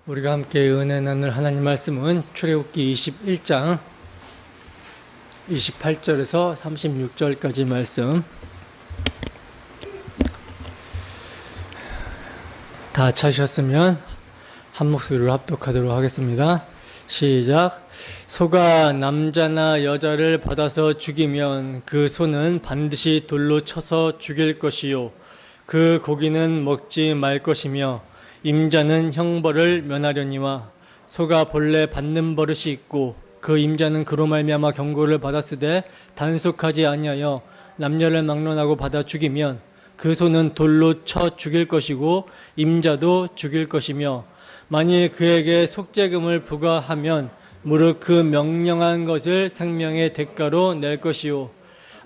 우리가 함께 은혜 나눌 하나님 말씀은 출애굽기 21장 28절에서 36절까지 말씀, 다 찾으셨으면 한 목소리로 합독하도록 하겠습니다. 시작. 소가 남자나 여자를 받아서 죽이면 그 소는 반드시 돌로 쳐서 죽일 것이요 그 고기는 먹지 말 것이며 임자는 형벌을 면하려니와 소가 본래 받는 버릇이 있고 그 임자는 그로 말미암아 경고를 받았으되 단속하지 아니하여 남녀를 막론하고 받아 죽이면 그 소는 돌로 쳐 죽일 것이고 임자도 죽일 것이며 만일 그에게 속죄금을 부과하면 무릇 그 명령한 것을 생명의 대가로 낼 것이요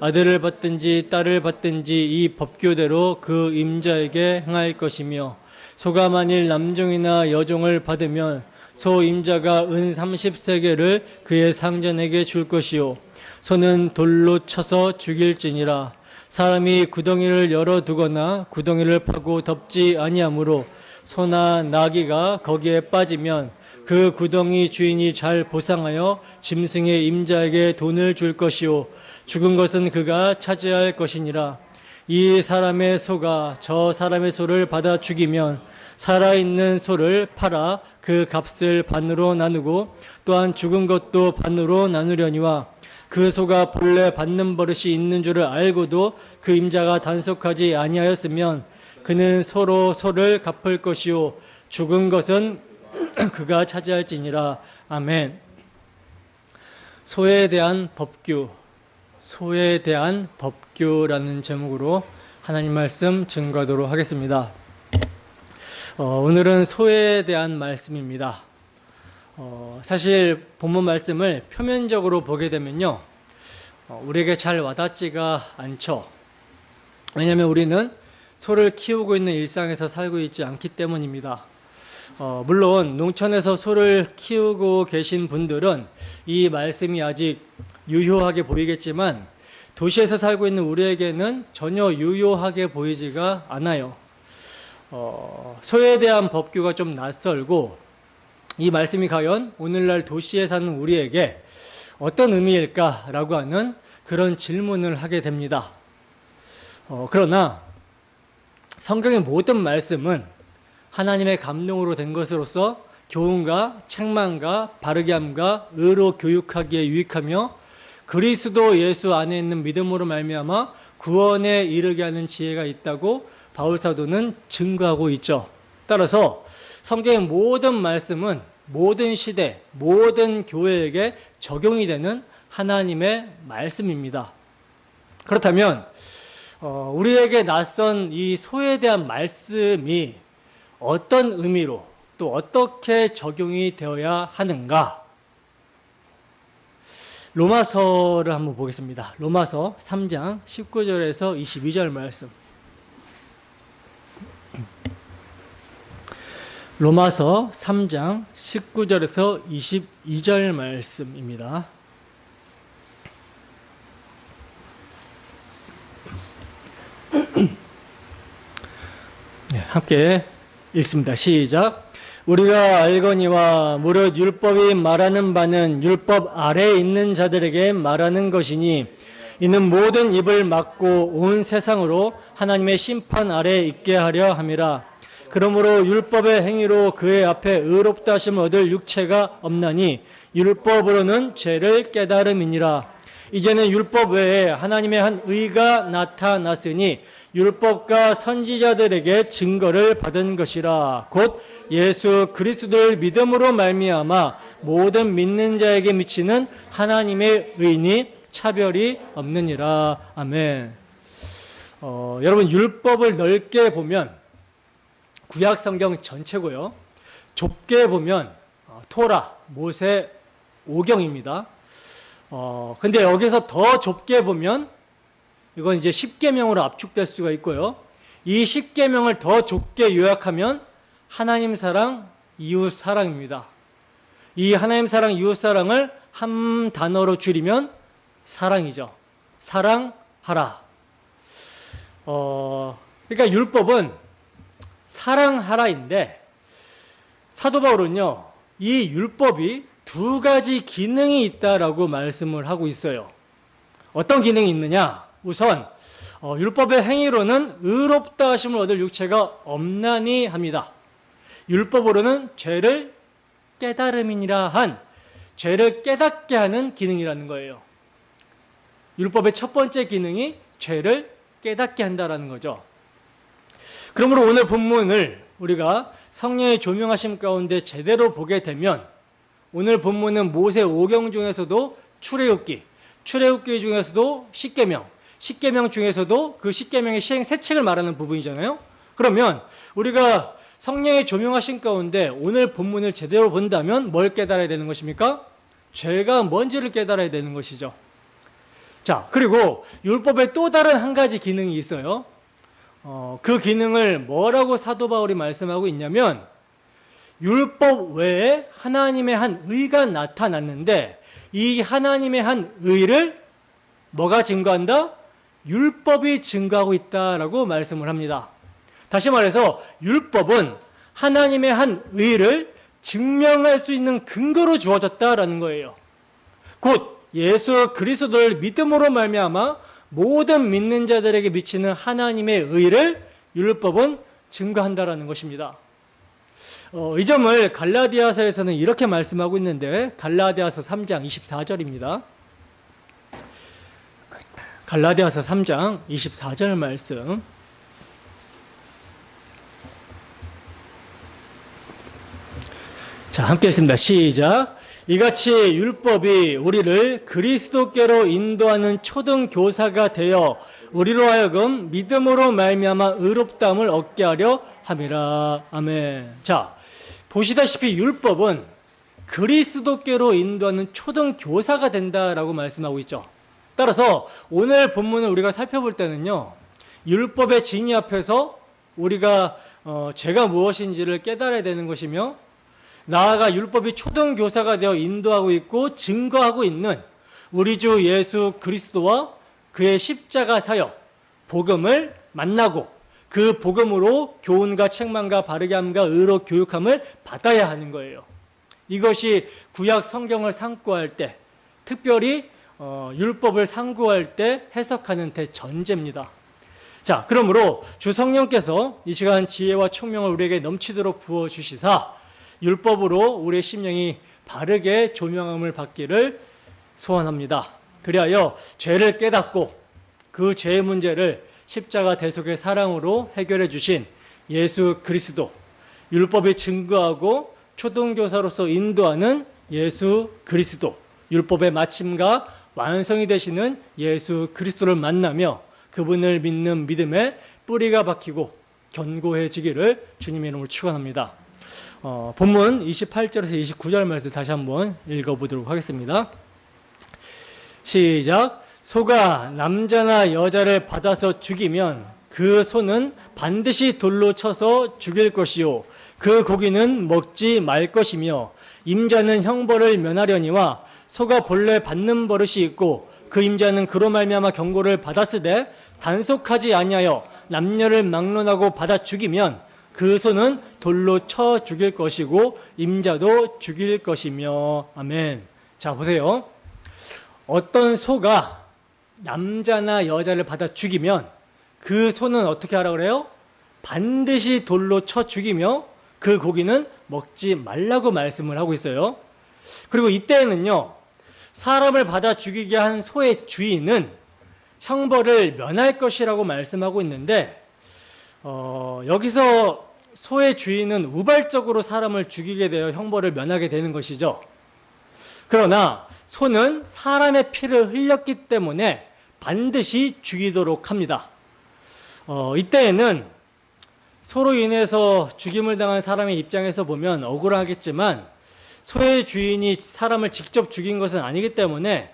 아들을 받든지 딸을 받든지 이 법규대로 그 임자에게 행할 것이며 소가 만일 남종이나 여종을 받으면 소 임자가 은 30세겔을 그의 상전에게 줄 것이요 소는 돌로 쳐서 죽일지니라. 사람이 구덩이를 열어두거나 구덩이를 파고 덮지 아니하므로 소나 나귀가 거기에 빠지면 그 구덩이 주인이 잘 보상하여 짐승의 임자에게 돈을 줄 것이요 죽은 것은 그가 차지할 것이니라. 이 사람의 소가 저 사람의 소를 받아 죽이면 살아있는 소를 팔아 그 값을 반으로 나누고 또한 죽은 것도 반으로 나누려니와 그 소가 본래 받는 버릇이 있는 줄을 알고도 그 임자가 단속하지 아니하였으면 그는 서로 소를 갚을 것이요 죽은 것은 그가 차지할지니라. 아멘. 소에 대한 법규, 소에 대한 법규라는 제목으로 하나님 말씀 증거하도록 하겠습니다. 오늘은 소에 대한 말씀입니다. 사실 본문 말씀을 표면적으로 보게 되면요, 우리에게 잘 와닿지가 않죠. 왜냐하면 우리는 소를 키우고 있는 일상에서 살고 있지 않기 때문입니다. 물론 농촌에서 소를 키우고 계신 분들은 이 말씀이 아직 유효하게 보이겠지만 도시에서 살고 있는 우리에게는 전혀 유효하게 보이지가 않아요. 소에 대한 법규가 좀 낯설고 이 말씀이 과연 오늘날 도시에 사는 우리에게 어떤 의미일까라고 하는 그런 질문을 하게 됩니다. 그러나 성경의 모든 말씀은 하나님의 감동으로 된 것으로서 교훈과 책망과 바르게 함과 의로 교육하기에 유익하며 그리스도 예수 안에 있는 믿음으로 말미암아 구원에 이르게 하는 지혜가 있다고 바울사도는 증거하고 있죠. 따라서 성경의 모든 말씀은 모든 시대, 모든 교회에게 적용이 되는 하나님의 말씀입니다. 그렇다면 우리에게 낯선 이 소에 대한 말씀이 어떤 의미로 또 어떻게 적용이 되어야 하는가? 로마서를 한번 보겠습니다. 로마서 3장 19절에서 22절 말씀. 로마서 3장 19절에서 22절 말씀입니다. 네, 함께 읽습니다. 시작. 우리가 알거니와 무릇 율법이 말하는 바는 율법 아래에 있는 자들에게 말하는 것이니 이는 모든 입을 막고 온 세상으로 하나님의 심판 아래에 있게 하려 함이라. 그러므로 율법의 행위로 그의 앞에 의롭다 하심을 얻을 육체가 없나니 율법으로는 죄를 깨달음이니라. 이제는 율법 외에 하나님의 한 의가 나타났으니 율법과 선지자들에게 증거를 받은 것이라. 곧 예수 그리스도를 믿음으로 말미암아 모든 믿는 자에게 미치는 하나님의 의니 차별이 없느니라. 아멘. 여러분, 율법을 넓게 보면 구약 성경 전체고요. 좁게 보면 토라, 모세, 오경입니다. 근데 여기서 더 좁게 보면 이건 이제 10계명으로 압축될 수가 있고요. 이 10계명을 더 좁게 요약하면 하나님 사랑, 이웃 사랑입니다. 이 하나님 사랑, 이웃 사랑을 한 단어로 줄이면 사랑이죠. 사랑하라. 그러니까 율법은 사랑하라인데 사도 바울은요, 이 율법이 두 가지 기능이 있다라고 말씀을 하고 있어요. 어떤 기능이 있느냐? 우선 율법의 행위로는 의롭다 하심을 얻을 육체가 없나니 합니다. 율법으로는 죄를 깨달음이니라 한, 죄를 깨닫게 하는 기능이라는 거예요. 율법의 첫 번째 기능이 죄를 깨닫게 한다라는 거죠. 그러므로 오늘 본문을 우리가 성령의 조명하심 가운데 제대로 보게 되면, 오늘 본문은 모세 오경 중에서도 출애굽기 중에서도 십계명 중에서도 그 십계명의 시행 세책을 말하는 부분이잖아요. 그러면 우리가 성령의 조명하심 가운데 오늘 본문을 제대로 본다면 뭘 깨달아야 되는 것입니까? 죄가 뭔지를 깨달아야 되는 것이죠. 자, 그리고 율법에 또 다른 한 가지 기능이 있어요. 그 기능을 뭐라고 사도 바울이 말씀하고 있냐면, 율법 외에 하나님의 한 의가 나타났는데, 이 하나님의 한 의를 뭐가 증거한다? 율법이 증거하고 있다라고 말씀을 합니다. 다시 말해서 율법은 하나님의 한 의를 증명할 수 있는 근거로 주어졌다라는 거예요. 곧 예수 그리스도를 믿음으로 말미암아 모든 믿는 자들에게 미치는 하나님의 의를 율법은 증거한다라는 것입니다. 이 점을 갈라디아서에서는 이렇게 말씀하고 있는데, 갈라디아서 3장 24절입니다. 갈라디아서 3장 24절 말씀. 자, 함께 읽습니다. 시작. 이같이 율법이 우리를 그리스도께로 인도하는 초등 교사가 되어 우리로 하여금 믿음으로 말미암아 의롭다함을 얻게 하려 함이라. 아멘. 자, 보시다시피 율법은 그리스도께로 인도하는 초등 교사가 된다라고 말씀하고 있죠. 따라서 오늘 본문을 우리가 살펴볼 때는요, 율법의 진리 앞에서 우리가 죄가 무엇인지를 깨달아야 되는 것이며, 나아가 율법이 초등교사가 되어 인도하고 있고 증거하고 있는 우리 주 예수 그리스도와 그의 십자가 사역, 복음을 만나고 그 복음으로 교훈과 책망과 바르게 함과 의로 교육함을 받아야 하는 거예요. 이것이 구약 성경을 상고할 때, 특별히 율법을 상고할 때 해석하는 대전제입니다. 자, 그러므로 주 성령께서 이 시간 지혜와 총명을 우리에게 넘치도록 부어주시사 율법으로 우리의 심령이 바르게 조명함을 받기를 소원합니다. 그리하여 죄를 깨닫고 그 죄의 문제를 십자가 대속의 사랑으로 해결해 주신 예수 그리스도, 율법이 증거하고 초등교사로서 인도하는 예수 그리스도, 율법의 마침과 완성이 되시는 예수 그리스도를 만나며 그분을 믿는 믿음에 뿌리가 박히고 견고해지기를 주님의 이름으로 축원합니다. 본문 28절에서 29절 말씀 다시 한번 읽어보도록 하겠습니다. 시작. 소가 남자나 여자를 받아서 죽이면 그 소는 반드시 돌로 쳐서 죽일 것이요 그 고기는 먹지 말 것이며, 임자는 형벌을 면하려니와 소가 본래 받는 버릇이 있고 그 임자는 그로 말미암아 경고를 받았으되 단속하지 아니하여 남녀를 막론하고 받아 죽이면 그 소는 돌로 쳐 죽일 것이고 임자도 죽일 것이며. 아멘. 자, 보세요. 어떤 소가 남자나 여자를 받아 죽이면 그 소는 어떻게 하라고 그래요? 반드시 돌로 쳐 죽이며 그 고기는 먹지 말라고 말씀을 하고 있어요. 그리고 이때에는요, 사람을 받아 죽이게 한 소의 주인은 형벌을 면할 것이라고 말씀하고 있는데, 여기서 소의 주인은 우발적으로 사람을 죽이게 되어 형벌을 면하게 되는 것이죠. 그러나 소는 사람의 피를 흘렸기 때문에 반드시 죽이도록 합니다. 이때에는 소로 인해서 죽임을 당한 사람의 입장에서 보면 억울하겠지만, 소의 주인이 사람을 직접 죽인 것은 아니기 때문에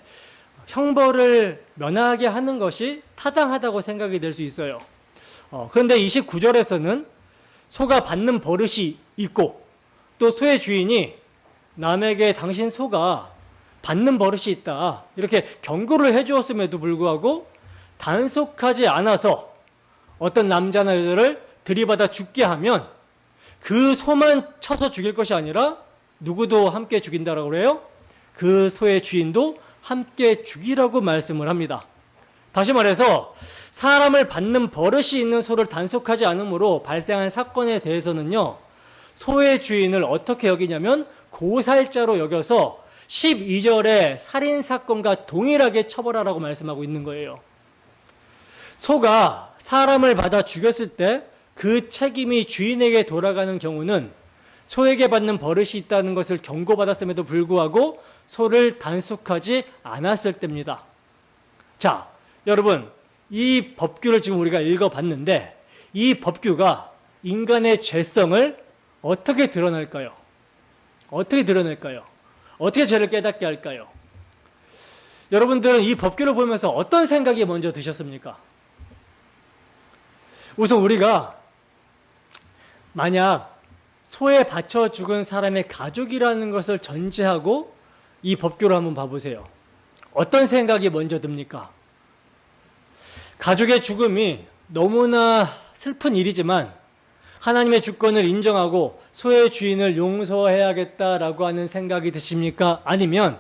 형벌을 면하게 하는 것이 타당하다고 생각이 될 수 있어요. 그런데 29절에서는 소가 받는 버릇이 있고, 또 소의 주인이 남에게 당신 소가 받는 버릇이 있다, 이렇게 경고를 해주었음에도 불구하고 단속하지 않아서 어떤 남자나 여자를 들이받아 죽게 하면 그 소만 쳐서 죽일 것이 아니라 누구도 함께 죽인다라고 그래요? 그 소의 주인도 함께 죽이라고 말씀을 합니다. 다시 말해서 사람을 받는 버릇이 있는 소를 단속하지 않으므로 발생한 사건에 대해서는요, 소의 주인을 어떻게 여기냐면 고살자로 여겨서 12절의 살인사건과 동일하게 처벌하라고 말씀하고 있는 거예요. 소가 사람을 받아 죽였을 때 그 책임이 주인에게 돌아가는 경우는 소에게 받는 버릇이 있다는 것을 경고받았음에도 불구하고 소를 단속하지 않았을 때입니다. 자, 여러분, 이 법규를 지금 우리가 읽어봤는데 이 법규가 인간의 죄성을 어떻게 드러낼까요? 어떻게 드러낼까요? 어떻게 죄를 깨닫게 할까요? 여러분들은 이 법규를 보면서 어떤 생각이 먼저 드셨습니까? 우선 우리가 만약 소에 바쳐 죽은 사람의 가족이라는 것을 전제하고 이 법규를 한번 봐보세요. 어떤 생각이 먼저 듭니까? 가족의 죽음이 너무나 슬픈 일이지만 하나님의 주권을 인정하고 소의 주인을 용서해야겠다라고 하는 생각이 드십니까? 아니면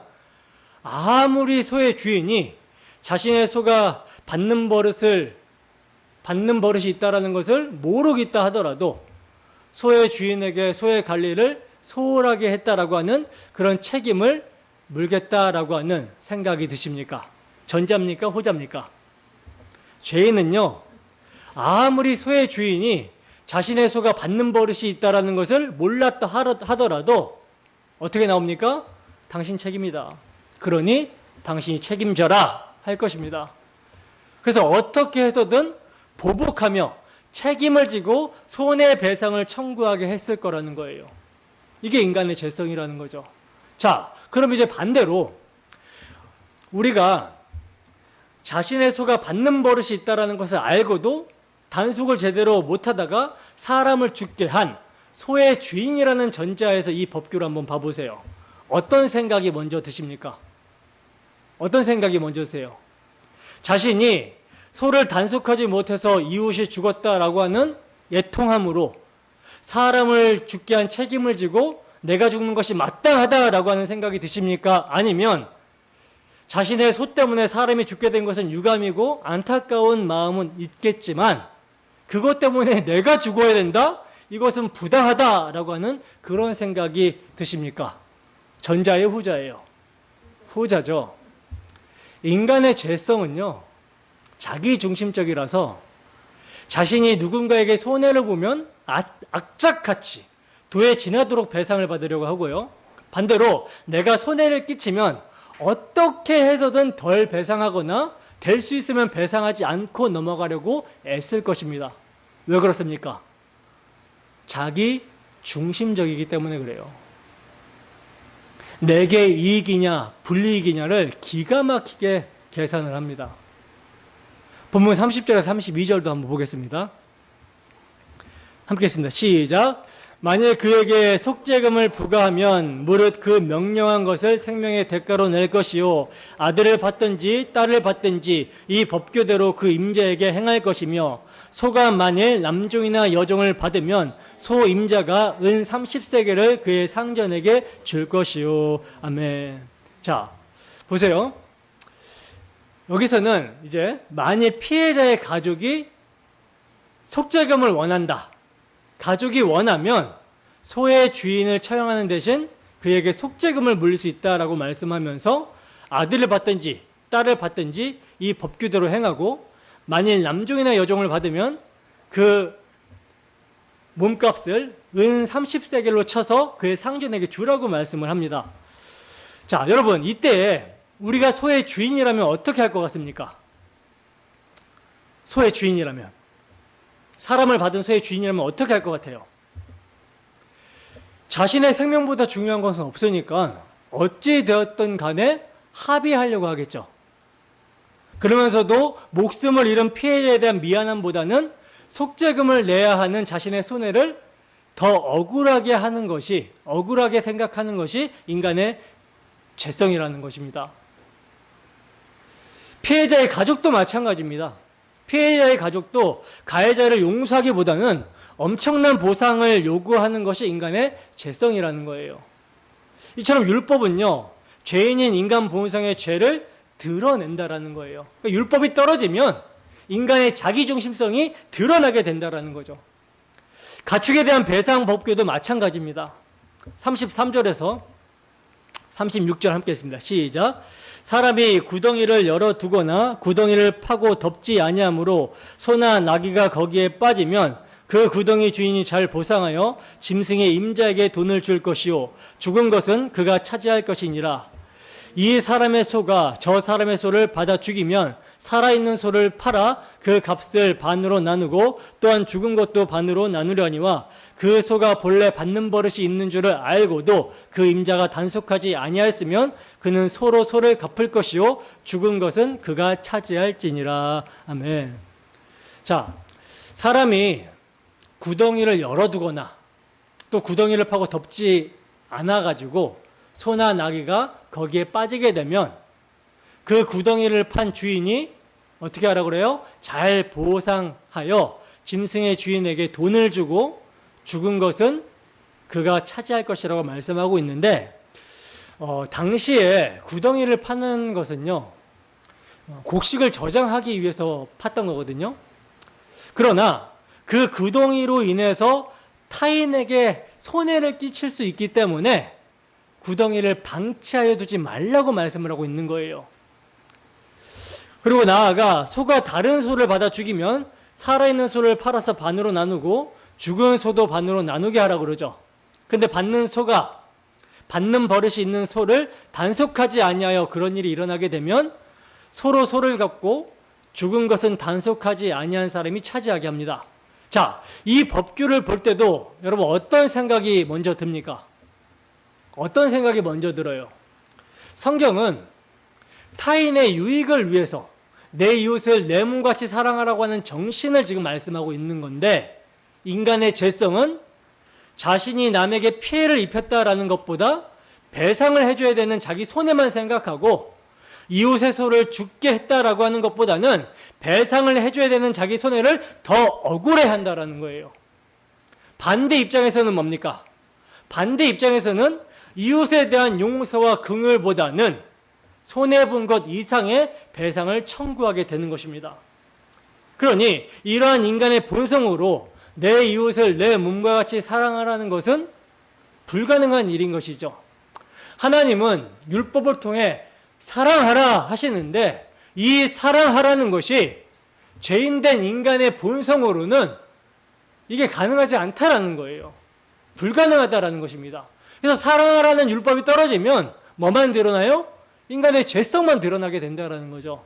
아무리 소의 주인이 자신의 소가 받는 버릇이 있다는 것을 모르고 있다 하더라도 소의 주인에게 소의 관리를 소홀하게 했다라고 하는 그런 책임을 물겠다라고 하는 생각이 드십니까? 전자입니까? 호자입니까? 죄인은요, 아무리 소의 주인이 자신의 소가 받는 버릇이 있다는 것을 몰랐다 하더라도 어떻게 나옵니까? 당신 책임이다. 그러니 당신이 책임져라 할 것입니다. 그래서 어떻게 해서든 보복하며 책임을 지고 손해배상을 청구하게 했을 거라는 거예요. 이게 인간의 죄성이라는 거죠. 자, 그럼 이제 반대로 우리가 자신의 소가 받는 버릇이 있다는 것을 알고도 단속을 제대로 못하다가 사람을 죽게 한 소의 주인이라는 전제하에서 이 법규를 한번 봐보세요. 어떤 생각이 먼저 드십니까? 어떤 생각이 먼저 드세요? 자신이 소를 단속하지 못해서 이웃이 죽었다라고 하는 애통함으로 사람을 죽게 한 책임을 지고 내가 죽는 것이 마땅하다라고 하는 생각이 드십니까? 아니면 자신의 소 때문에 사람이 죽게 된 것은 유감이고 안타까운 마음은 있겠지만 그것 때문에 내가 죽어야 된다? 이것은 부당하다라고 하는 그런 생각이 드십니까? 전자예요, 후자예요? 후자죠. 인간의 죄성은요, 자기중심적이라서 자신이 누군가에게 손해를 보면 악착같이 도에 지나도록 배상을 받으려고 하고요. 반대로 내가 손해를 끼치면 어떻게 해서든 덜 배상하거나 될 수 있으면 배상하지 않고 넘어가려고 애쓸 것입니다. 왜 그렇습니까? 자기 중심적이기 때문에 그래요. 내게 이익이냐 불이익이냐를 기가 막히게 계산을 합니다. 본문 30절에서 32절도 한번 보겠습니다. 함께 했습니다. 시작. 만일 그에게 속죄금을 부과하면 무릇 그 명령한 것을 생명의 대가로 낼 것이요 아들을 받든지 딸을 받든지 이 법규대로 그 임자에게 행할 것이며 소가 만일 남종이나 여종을 받으면 소 임자가 은 30세겔을 그의 상전에게 줄 것이요. 아멘. 자, 보세요. 여기서는 이제 만일 피해자의 가족이 속죄금을 원한다. 가족이 원하면 소의 주인을 처형하는 대신 그에게 속죄금을 물릴 수 있다라고 말씀하면서 아들을 받든지 딸을 받든지 이 법규대로 행하고 만일 남종이나 여종을 받으면 그 몸값을 은 30세겔로 쳐서 그의 상전에게 주라고 말씀을 합니다. 자, 여러분, 이때 우리가 소의 주인이라면 어떻게 할 것 같습니까? 소의 주인이라면, 사람을 받은 소의 주인이라면 어떻게 할 것 같아요? 자신의 생명보다 중요한 것은 없으니까 어찌 되었든 간에 합의하려고 하겠죠. 그러면서도 목숨을 잃은 피해자에 대한 미안함보다는 속죄금을 내야 하는 자신의 손해를 더 억울하게 하는 것이, 억울하게 생각하는 것이 인간의 죄성이라는 것입니다. 피해자의 가족도 마찬가지입니다. 피해자의 가족도 가해자를 용서하기보다는 엄청난 보상을 요구하는 것이 인간의 죄성이라는 거예요. 이처럼 율법은요, 죄인인 인간 본성의 죄를 드러낸다라는 거예요. 그러니까 율법이 떨어지면 인간의 자기중심성이 드러나게 된다라는 거죠. 가축에 대한 배상 법규도 마찬가지입니다. 33절에서 36절 함께 했습니다. 시작. 사람이 구덩이를 열어두거나 구덩이를 파고 덮지 아니하므로 소나 나귀가 거기에 빠지면 그 구덩이 주인이 잘 보상하여 짐승의 임자에게 돈을 줄 것이요 죽은 것은 그가 차지할 것이니라. 이 사람의 소가 저 사람의 소를 받아 죽이면 살아있는 소를 팔아 그 값을 반으로 나누고 또한 죽은 것도 반으로 나누려니와 그 소가 본래 받는 버릇이 있는 줄을 알고도 그 임자가 단속하지 아니하였으면 그는 소로 소를 갚을 것이요 죽은 것은 그가 차지할지니라. 아멘. 자, 사람이 구덩이를 열어두거나 또 구덩이를 파고 덮지 않아가지고 소나 나귀가 거기에 빠지게 되면 그 구덩이를 판 주인이 어떻게 하라고 그래요? 잘 보상하여 짐승의 주인에게 돈을 주고 죽은 것은 그가 차지할 것이라고 말씀하고 있는데, 당시에 구덩이를 파는 것은요, 곡식을 저장하기 위해서 팠던 거거든요. 그러나 그 구덩이로 인해서 타인에게 손해를 끼칠 수 있기 때문에 구덩이를 방치하여 두지 말라고 말씀을 하고 있는 거예요. 그리고 나아가 소가 다른 소를 받아 죽이면 살아있는 소를 팔아서 반으로 나누고 죽은 소도 반으로 나누게 하라고 그러죠. 근데 받는 소가 받는 버릇이 있는 소를 단속하지 아니하여 그런 일이 일어나게 되면 소로 소를 갚고 죽은 것은 단속하지 아니한 사람이 차지하게 합니다. 자, 이 법규를 볼 때도 여러분 어떤 생각이 먼저 듭니까? 어떤 생각이 먼저 들어요? 성경은 타인의 유익을 위해서 내 이웃을 내 몸같이 사랑하라고 하는 정신을 지금 말씀하고 있는 건데, 인간의 죄성은 자신이 남에게 피해를 입혔다라는 것보다 배상을 해줘야 되는 자기 손해만 생각하고 이웃의 소를 죽게 했다라고 하는 것보다는 배상을 해줘야 되는 자기 손해를 더 억울해한다라는 거예요. 반대 입장에서는 뭡니까? 반대 입장에서는 이웃에 대한 용서와 긍휼보다는 손해본 것 이상의 배상을 청구하게 되는 것입니다. 그러니 이러한 인간의 본성으로 내 이웃을 내 몸과 같이 사랑하라는 것은 불가능한 일인 것이죠. 하나님은 율법을 통해 사랑하라 하시는데, 이 사랑하라는 것이 죄인된 인간의 본성으로는 이게 가능하지 않다라는 거예요. 불가능하다라는 것입니다. 그래서 사랑하라는 율법이 떨어지면 뭐만 드러나요? 인간의 죄성만 드러나게 된다는 거죠.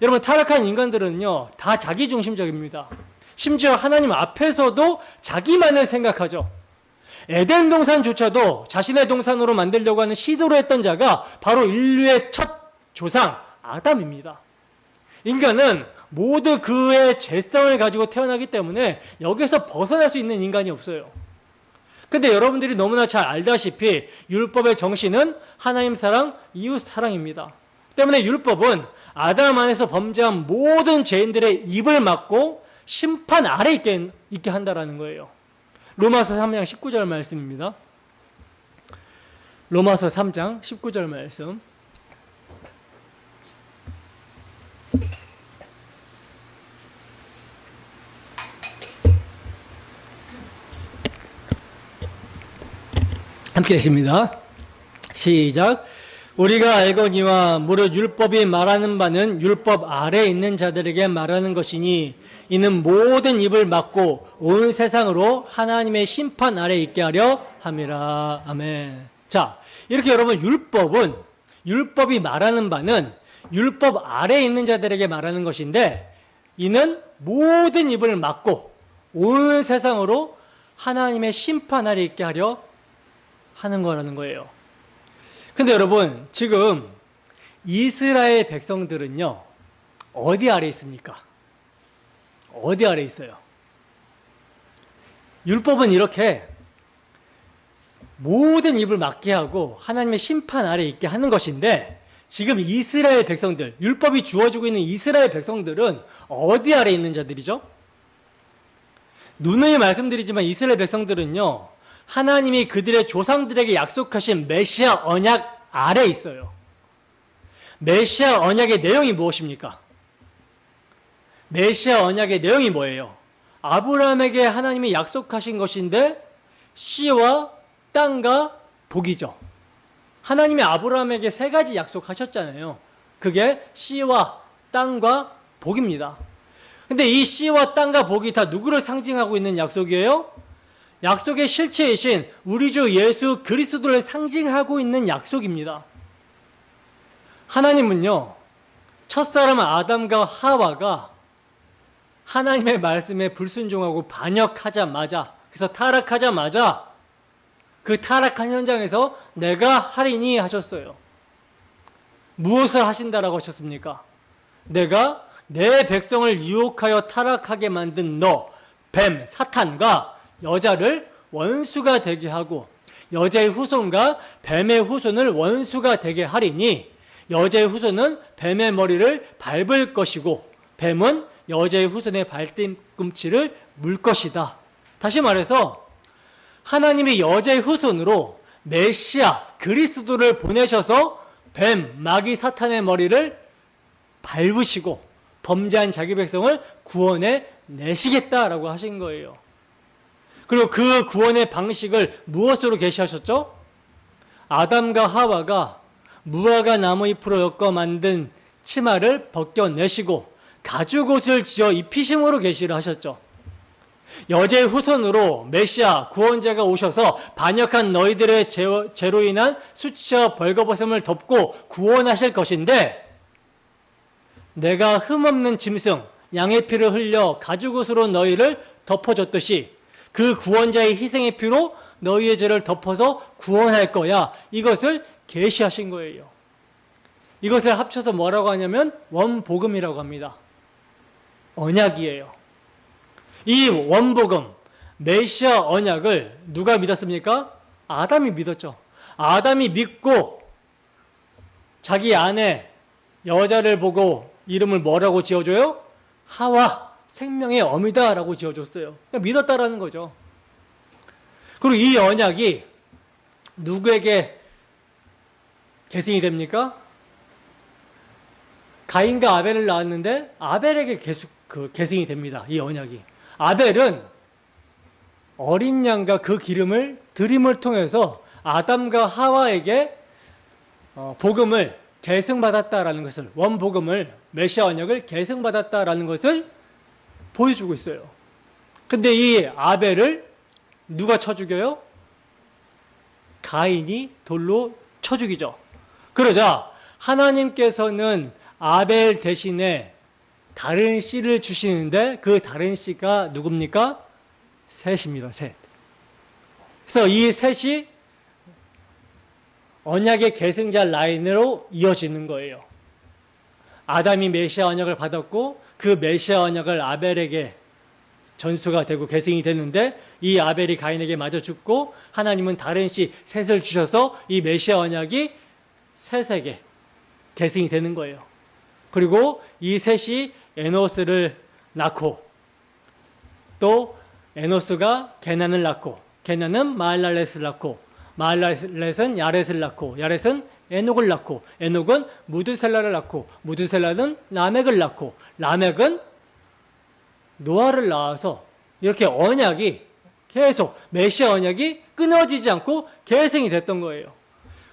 여러분, 타락한 인간들은요, 다 자기중심적입니다. 심지어 하나님 앞에서도 자기만을 생각하죠. 에덴 동산조차도 자신의 동산으로 만들려고 하는 시도를 했던 자가 바로 인류의 첫 조상 아담입니다. 인간은 모두 그의 죄성을 가지고 태어나기 때문에 여기서 벗어날 수 있는 인간이 없어요. 근데 여러분들이 너무나 잘 알다시피 율법의 정신은 하나님 사랑, 이웃 사랑입니다. 때문에 율법은 아담 안에서 범죄한 모든 죄인들의 입을 막고 심판 아래 있게 한다라는 거예요. 로마서 3장 19절 말씀입니다. 로마서 3장 19절 말씀. 함께 했습니다. 시작. 우리가 알거니와 무릇 율법이 말하는 바는 율법 아래에 있는 자들에게 말하는 것이니 이는 모든 입을 막고 온 세상으로 하나님의 심판 아래에 있게 하려 함이라. 아멘. 자, 이렇게 여러분, 율법이 말하는 바는 율법 아래에 있는 자들에게 말하는 것인데, 이는 모든 입을 막고 온 세상으로 하나님의 심판 아래에 있게 하려 하는 거라는 거예요. 근데 여러분, 지금 이스라엘 백성들은요, 어디 아래 있습니까? 어디 아래 있어요? 율법은 이렇게 모든 입을 막게 하고 하나님의 심판 아래 있게 하는 것인데, 지금 이스라엘 백성들, 율법이 주어지고 있는 이스라엘 백성들은 어디 아래 있는 자들이죠? 누누이 말씀드리지만 이스라엘 백성들은요, 하나님이 그들의 조상들에게 약속하신 메시아 언약 아래 있어요. 메시아 언약의 내용이 무엇입니까? 메시아 언약의 내용이 뭐예요? 아브라함에게 하나님이 약속하신 것인데 씨와 땅과 복이죠. 하나님이 아브라함에게 세 가지 약속하셨잖아요. 그게 씨와 땅과 복입니다. 근데 이 씨와 땅과 복이 다 누구를 상징하고 있는 약속이에요? 약속의 실체이신 우리 주 예수 그리스도를 상징하고 있는 약속입니다. 하나님은요, 첫사람 아담과 하와가 하나님의 말씀에 불순종하고 반역하자마자, 그래서 타락하자마자 그 타락한 현장에서 내가 하리니 하셨어요. 무엇을 하신다라고 하셨습니까? 내가 내 백성을 유혹하여 타락하게 만든 너, 뱀, 사탄과 여자를 원수가 되게 하고 여자의 후손과 뱀의 후손을 원수가 되게 하리니 여자의 후손은 뱀의 머리를 밟을 것이고 뱀은 여자의 후손의 발뒤꿈치를 물 것이다. 다시 말해서 하나님이 여자의 후손으로 메시아 그리스도를 보내셔서 뱀, 마귀, 사탄의 머리를 밟으시고 범죄한 자기 백성을 구원해 내시겠다라고 하신 거예요. 그리고 그 구원의 방식을 무엇으로 계시하셨죠? 아담과 하와가 무화과 나무 잎으로 엮어 만든 치마를 벗겨내시고 가죽옷을 지어 입히심으로 계시를 하셨죠. 여자의 후손으로 메시아 구원자가 오셔서 반역한 너희들의 죄로 인한 수치와 벌거벗음을 덮고 구원하실 것인데 내가 흠없는 짐승 양의 피를 흘려 가죽옷으로 너희를 덮어줬듯이 그 구원자의 희생의 피로 너희의 죄를 덮어서 구원할 거야. 이것을 계시하신 거예요. 이것을 합쳐서 뭐라고 하냐면 원복음이라고 합니다. 언약이에요. 이 원복음, 메시아 언약을 누가 믿었습니까? 아담이 믿었죠. 아담이 믿고 자기 아내 여자를 보고 이름을 뭐라고 지어줘요? 하와, 생명의 어미다라고 지어줬어요. 그냥 믿었다라는 거죠. 그리고 이 언약이 누구에게 계승이 됩니까? 가인과 아벨을 낳았는데 아벨에게 계승이 됩니다. 이 언약이. 아벨은 어린 양과 그 기름을 드림을 통해서 아담과 하와에게 복음을 계승받았다라는 것을, 원복음을, 메시아 언약을 계승받았다라는 것을 보여주고 있어요. 근데 이 아벨을 누가 쳐 죽여요? 가인이 돌로 쳐 죽이죠. 그러자 하나님께서는 아벨 대신에 다른 씨를 주시는데 그 다른 씨가 누굽니까? 셋입니다. 셋. 그래서 이 셋이 언약의 계승자 라인으로 이어지는 거예요. 아담이 메시아 언약을 받았고 그 메시아 언약을 아벨에게 전수가 되고 계승이 됐는데 이 아벨이 가인에게 맞아 죽고 하나님은 다른 씨 셋을 주셔서 이 메시아 언약이 셋에게 계승이 되는 거예요. 그리고 이 셋이 에노스를 낳고 또 에노스가 게난을 낳고 게난은 마할랄렛을 낳고 마할랄렛은 야렛을 낳고 야렛은 에녹을 낳고 에녹은 무드셀라를 낳고 무드셀라는 라멕을 낳고 라멕은 노아를 낳아서 이렇게 언약이 계속 메시아 언약이 끊어지지 않고 계승이 됐던 거예요.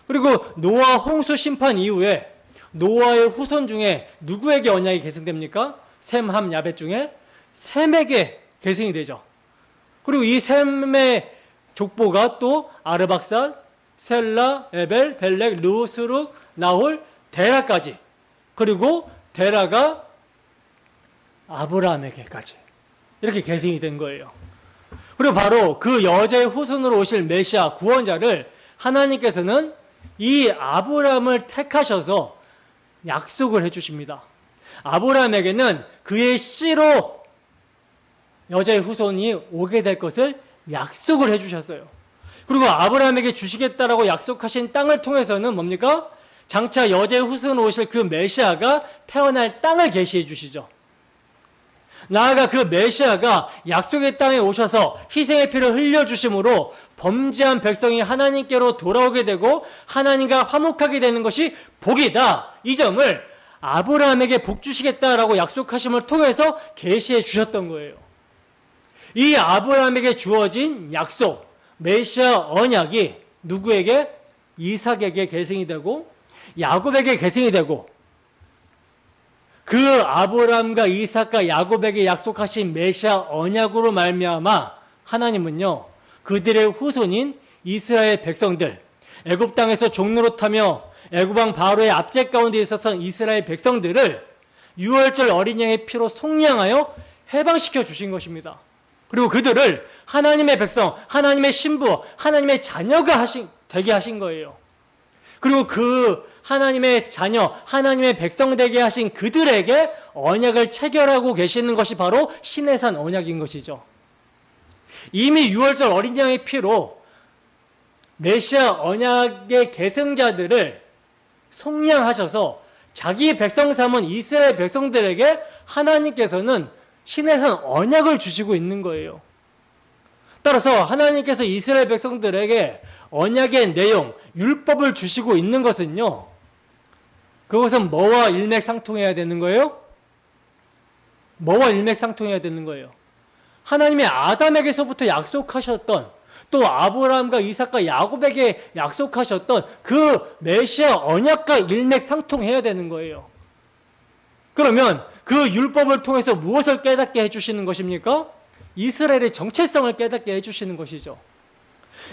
그리고 노아 홍수 심판 이후에 노아의 후손 중에 누구에게 언약이 계승됩니까? 셈, 함, 야벳 중에 셈에게 계승이 되죠. 그리고 이 셈의 족보가 또 아르박삿, 셀라, 에벨, 벨렉, 르우, 스룩, 나홀, 데라까지, 그리고 데라가 아브라함에게까지 이렇게 계승이 된 거예요. 그리고 바로 그 여자의 후손으로 오실 메시아 구원자를 하나님께서는 이 아브라함을 택하셔서 약속을 해주십니다. 아브라함에게는 그의 씨로 여자의 후손이 오게 될 것을 약속을 해주셨어요. 그리고 아브라함에게 주시겠다라고 약속하신 땅을 통해서는 뭡니까? 장차 여자의 후손으로 오실 그 메시아가 태어날 땅을 계시해 주시죠. 나아가 그 메시아가 약속의 땅에 오셔서 희생의 피를 흘려주심으로 범죄한 백성이 하나님께로 돌아오게 되고 하나님과 화목하게 되는 것이 복이다. 이 점을 아브라함에게 복 주시겠다라고 약속하심을 통해서 계시해 주셨던 거예요. 이 아브라함에게 주어진 약속, 메시아 언약이 누구에게? 이삭에게 계승이 되고 야곱에게 계승이 되고, 그 아브라함과 이삭과 야곱에게 약속하신 메시아 언약으로 말미암아 하나님은요, 그들의 후손인 이스라엘 백성들, 애굽 땅에서 종노릇하며 애굽 왕 바로의 압제 가운데 있었던 이스라엘 백성들을 유월절 어린 양의 피로 속량하여 해방시켜 주신 것입니다. 그리고 그들을 하나님의 백성, 하나님의 신부, 하나님의 자녀가 되게 하신 거예요. 그리고 그 하나님의 자녀, 하나님의 백성 되게 하신 그들에게 언약을 체결하고 계시는 것이 바로 시내산 언약인 것이죠. 이미 유월절 어린 양의 피로 메시아 언약의 계승자들을 속량하셔서 자기 백성 삼은 이스라엘 백성들에게 하나님께서는 시내산 언약을 주시고 있는 거예요. 따라서 하나님께서 이스라엘 백성들에게 언약의 내용, 율법을 주시고 있는 것은요, 그것은 뭐와 일맥상통해야 되는 거예요? 뭐와 일맥상통해야 되는 거예요? 하나님의 아담에게서부터 약속하셨던, 또 아브라함과 이삭과 야곱에게 약속하셨던 그 메시아 언약과 일맥상통해야 되는 거예요. 그러면 그 율법을 통해서 무엇을 깨닫게 해주시는 것입니까? 이스라엘의 정체성을 깨닫게 해주시는 것이죠.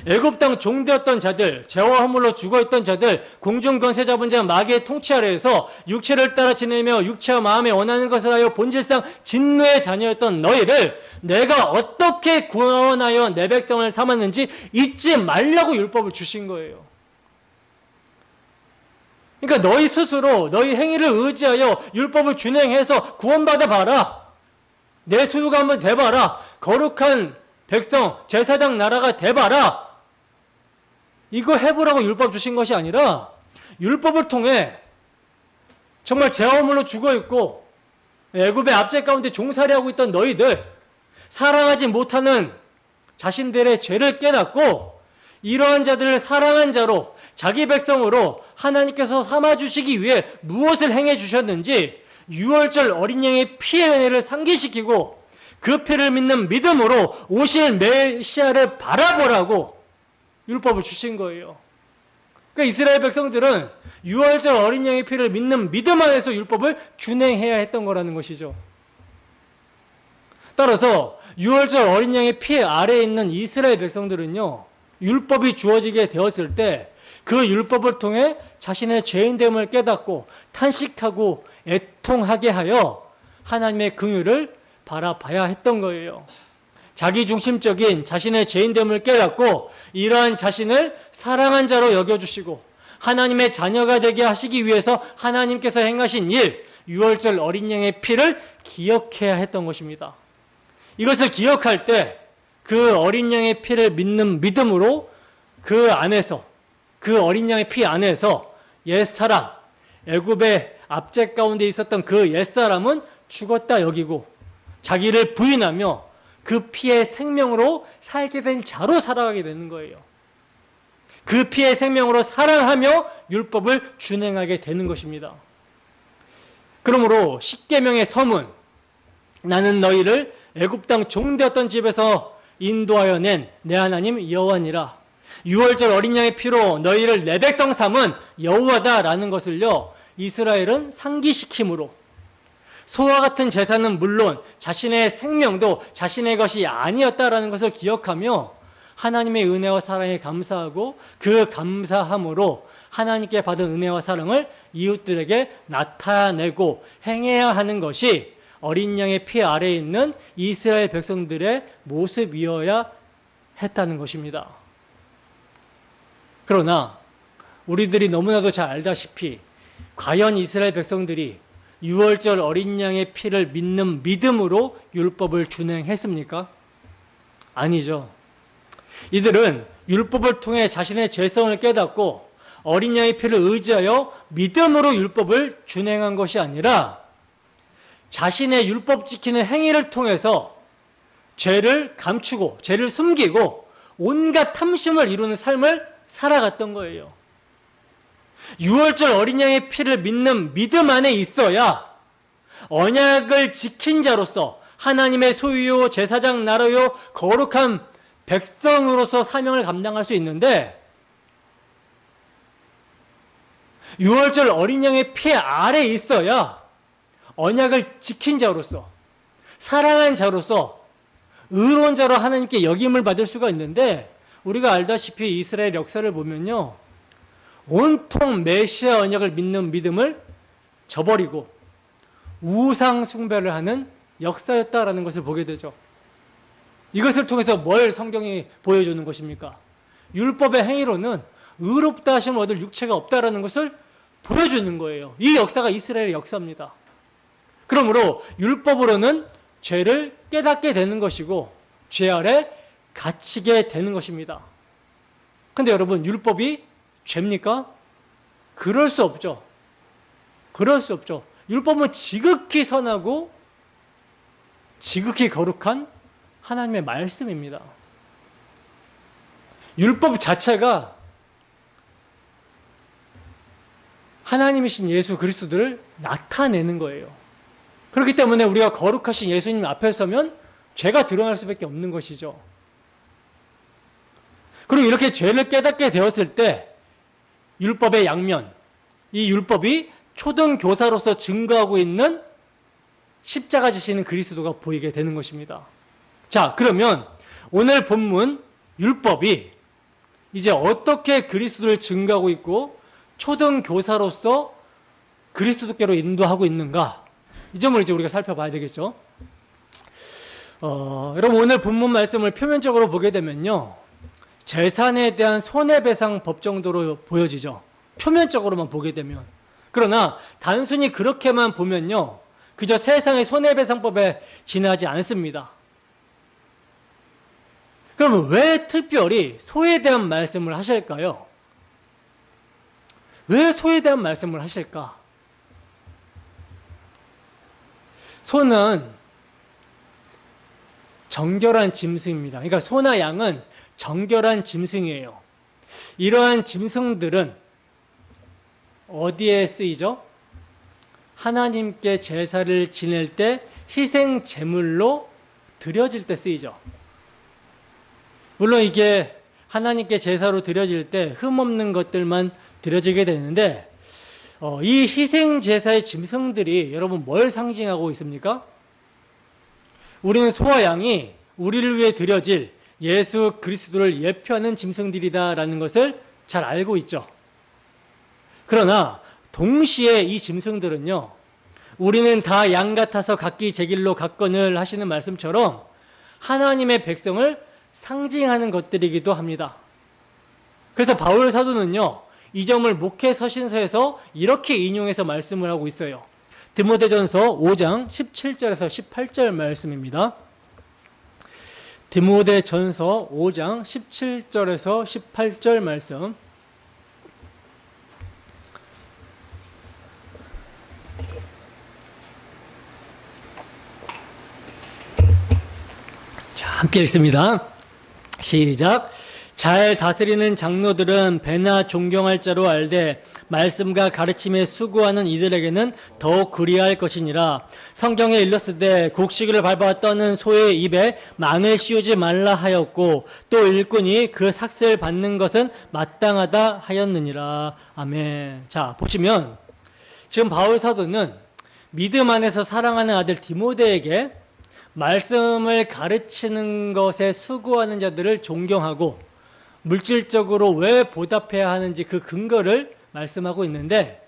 애굽 땅 종되었던 자들, 죄와 허물로 죽어있던 자들, 공중 권세 잡은 자 마귀의 통치 아래에서 육체를 따라 지내며 육체와 마음에 원하는 것을 하여 본질상 진노의 자녀였던 너희를 내가 어떻게 구원하여 내 백성을 삼았는지 잊지 말라고 율법을 주신 거예요. 그러니까 너희 스스로 너희 행위를 의지하여 율법을 준행해서 구원받아 봐라. 내 소유가 한번 돼봐라. 거룩한 백성, 제사장 나라가 돼봐라. 이거 해보라고 율법 주신 것이 아니라 율법을 통해 정말 죄와 허물로 죽어있고 애굽의 압제 가운데 종살이하고 있던 너희들, 사랑하지 못하는 자신들의 죄를 깨닫고 이러한 자들을 사랑한 자로 자기 백성으로 하나님께서 삼아주시기 위해 무엇을 행해 주셨는지 유월절 어린 양의 피의 은혜를 상기시키고 그 피를 믿는 믿음으로 오실 메시아를 바라보라고 율법을 주신 거예요. 그러니까 이스라엘 백성들은 유월절 어린 양의 피를 믿는 믿음 안에서 율법을 준행해야 했던 거라는 것이죠. 따라서 유월절 어린 양의 피 아래에 있는 이스라엘 백성들은요, 율법이 주어지게 되었을 때 그 율법을 통해 자신의 죄인됨을 깨닫고 탄식하고 애통하게 하여 하나님의 긍휼을 바라봐야 했던 거예요. 자기중심적인 자신의 죄인됨을 깨닫고 이러한 자신을 사랑한 자로 여겨주시고 하나님의 자녀가 되게 하시기 위해서 하나님께서 행하신 일, 유월절 어린 양의 피를 기억해야 했던 것입니다. 이것을 기억할 때 그 어린 양의 피를 믿는 믿음으로 그 안에서, 그 어린 양의 피 안에서 옛사람, 애굽의 압제 가운데 있었던 그 옛사람은 죽었다 여기고 자기를 부인하며 그 피의 생명으로 살게 된 자로 살아가게 되는 거예요. 그 피의 생명으로 사랑하며 율법을 준행하게 되는 것입니다. 그러므로 십계명의 서문, 나는 너희를 애굽 땅 종되었던 집에서 인도하여 낸 내 하나님 여호와니라. 유월절 어린 양의 피로 너희를 내 백성 삼은 여호와다라는 것을요, 이스라엘은 상기시킴으로 소와 같은 제사는 물론 자신의 생명도 자신의 것이 아니었다라는 것을 기억하며 하나님의 은혜와 사랑에 감사하고 그 감사함으로 하나님께 받은 은혜와 사랑을 이웃들에게 나타내고 행해야 하는 것이 어린 양의 피 아래에 있는 이스라엘 백성들의 모습이어야 했다는 것입니다. 그러나 우리들이 너무나도 잘 알다시피 과연 이스라엘 백성들이 유월절 어린 양의 피를 믿는 믿음으로 율법을 준행했습니까? 아니죠. 이들은 율법을 통해 자신의 죄성을 깨닫고 어린 양의 피를 의지하여 믿음으로 율법을 준행한 것이 아니라 자신의 율법 지키는 행위를 통해서 죄를 감추고 죄를 숨기고 온갖 탐심을 이루는 삶을 살아갔던 거예요. 유월절 어린 양의 피를 믿는 믿음 안에 있어야 언약을 지킨 자로서 하나님의 소유요 제사장 나라요 거룩한 백성으로서 사명을 감당할 수 있는데, 유월절 어린 양의 피 아래 있어야 언약을 지킨 자로서 사랑한 자로서 의로운 자로 하나님께 여김을 받을 수가 있는데, 우리가 알다시피 이스라엘 역사를 보면요, 온통 메시아 언약을 믿는 믿음을 저버리고 우상 숭배를 하는 역사였다라는 것을 보게 되죠. 이것을 통해서 뭘 성경이 보여주는 것입니까? 율법의 행위로는 의롭다 하심을 얻을 육체가 없다라는 것을 보여주는 거예요. 이 역사가 이스라엘의 역사입니다. 그러므로 율법으로는 죄를 깨닫게 되는 것이고 죄 아래 갇히게 되는 것입니다. 근데 여러분, 율법이 죄입니까? 그럴 수 없죠. 그럴 수 없죠. 율법은 지극히 선하고 지극히 거룩한 하나님의 말씀입니다. 율법 자체가 하나님이신 예수 그리스도를 나타내는 거예요. 그렇기 때문에 우리가 거룩하신 예수님 앞에 서면 죄가 드러날 수밖에 없는 것이죠. 그리고 이렇게 죄를 깨닫게 되었을 때 율법의 양면, 이 율법이 초등교사로서 증거하고 있는 십자가 지시는 그리스도가 보이게 되는 것입니다. 자, 그러면 오늘 본문 율법이 이제 어떻게 그리스도를 증거하고 있고 초등교사로서 그리스도께로 인도하고 있는가, 이 점을 이제 우리가 살펴봐야 되겠죠. 여러분, 오늘 본문 말씀을 표면적으로 보게 되면요, 재산에 대한 손해배상 법 정도로 보여지죠. 표면적으로만 보게 되면. 그러나 단순히 그렇게만 보면요, 그저 세상의 손해배상법에 지나지 않습니다. 그러면 왜 특별히 소에 대한 말씀을 하실까요? 왜 소에 대한 말씀을 하실까? 소는 정결한 짐승입니다. 그러니까 소나 양은 정결한 짐승이에요. 이러한 짐승들은 어디에 쓰이죠? 하나님께 제사를 지낼 때 희생 제물로 드려질 때 쓰이죠. 물론 이게 하나님께 제사로 드려질 때 흠없는 것들만 드려지게 되는데, 이 희생 제사의 짐승들이 여러분 뭘 상징하고 있습니까? 우리는 소와 양이 우리를 위해 드려질 예수 그리스도를 예표하는 짐승들이다라는 것을 잘 알고 있죠. 그러나 동시에 이 짐승들은요, 우리는 다 양 같아서 각기 제 길로 갔거늘 하시는 말씀처럼 하나님의 백성을 상징하는 것들이기도 합니다. 그래서 바울 사도는요, 이 점을 목회 서신서에서 이렇게 인용해서 말씀을 하고 있어요. 디모데전서 5장 17절에서 18절 말씀입니다. 디모데전서 5장 17절에서 18절 말씀. 자, 함께 읽습니다. 시작. 잘 다스리는 장로들은 배나 존경할 자로 알되 말씀과 가르침에 수고하는 이들에게는 더욱 그리할 것이니라. 성경에 일렀으되 곡식을 밟아 떠는 소의 입에 망을 씌우지 말라 하였고 또 일꾼이 그 삭슬 받는 것은 마땅하다 하였느니라. 아멘. 자, 보시면 지금 바울 사도는 믿음 안에서 사랑하는 아들 디모데에게 말씀을 가르치는 것에 수고하는 자들을 존경하고 물질적으로 왜 보답해야 하는지 그 근거를 말씀하고 있는데,